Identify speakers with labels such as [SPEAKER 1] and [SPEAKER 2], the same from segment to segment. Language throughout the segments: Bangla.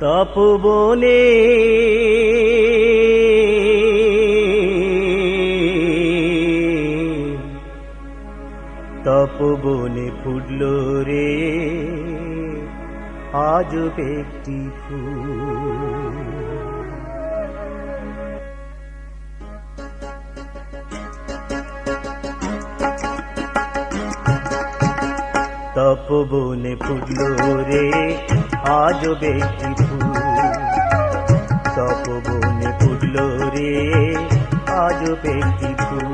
[SPEAKER 1] তপবনে তপবনে ফুটল রে আজব একটি ফুল। তপবনে ফুটল রে আজব একটি ফুল। তপবনে ফুটল রে আজব একটি ফুল।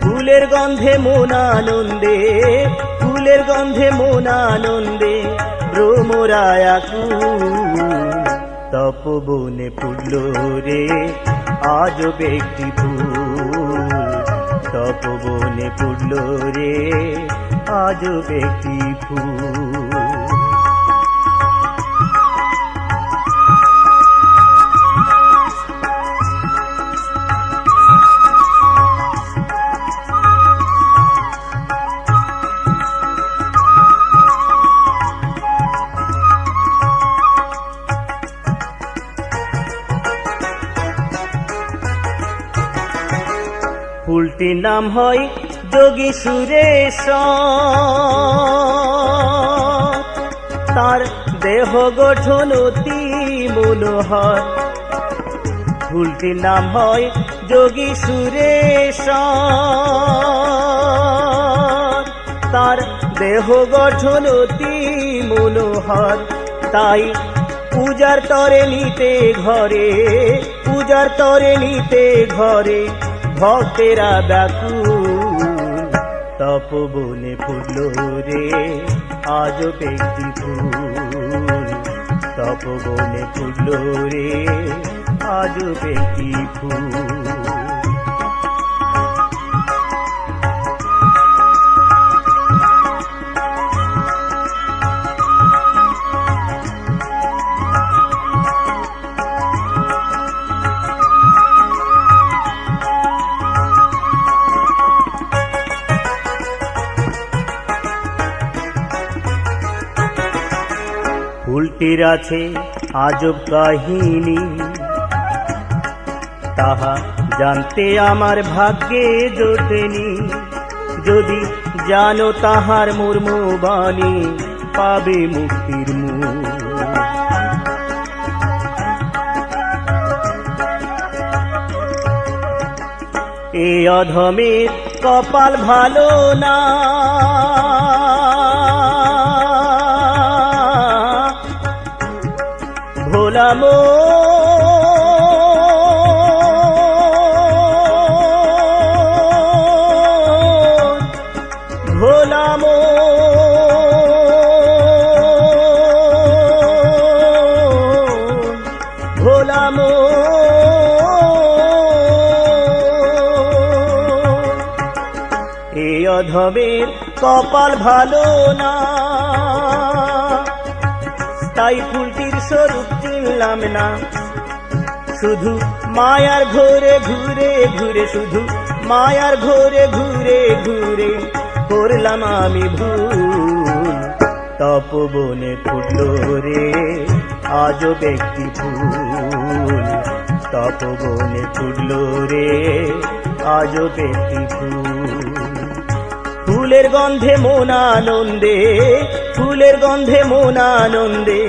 [SPEAKER 1] ফুলের গন্ধে মন আনন্দে, ফুলের গন্ধে মন আনন্দে ভ্রমরায় আকুল। তপবনে ফুটল রে আজব একটি ফুল। তপবনে ফুটল রে আজব একটি ফুল। ফুলটির নাম হয় যোগী সুরেশ, তার দেহ গঠন অতি মনোহর। ফুলটির নাম হয় যোগী সুরেশ, তার দেহ গঠন অতি মনোহর। তাই পূজার তরে নিতে ঘরে, পূজার তরে নিতে ঘরে ভক্তেরা ব্যাকুল। তপবনে ফুটল রে আজব একটি ফুল। তপবনে ফুটল রে আজব একটি ফুল। ফুলটির আছে আজব কাহিনী, তাহা জানতে আমার ভাগ্যে জোটেনি। যদি জানো তাহার মর্মবাণী পাবে মুক্তির মূল। এ অধমের কপাল ভালো না, ভোলা মন, ভোলা মন, ভোলা মন। এই অধমের কপাল ভালো না, তাই ফুলটির স্বরূপ চিনলাম না। শুধু মায়ার ঘোরে ঘুরে ঘুরে, শুধু মায়ার ঘোরে ঘুরে ঘুরে করলাম আমি ভুল। তপবনে ফুটল রে আজব একটি ফুল। তপবনে ফুটল রে আজব একটি ফুল। ফুলের গন্ধে মন আনন্দে, ফুলের গন্ধে মন আনন্দে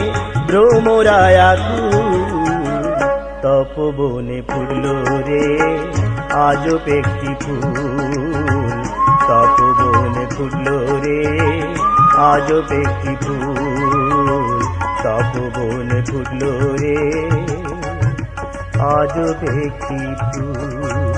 [SPEAKER 1] ভ্রমরায় আকুল। তপবনে ফুটল রে আজব একটি ফুল। তপবনে ফুটল রে আজব একটি ফুল। তপবনে ফুটল রে আজব একটি ফুল।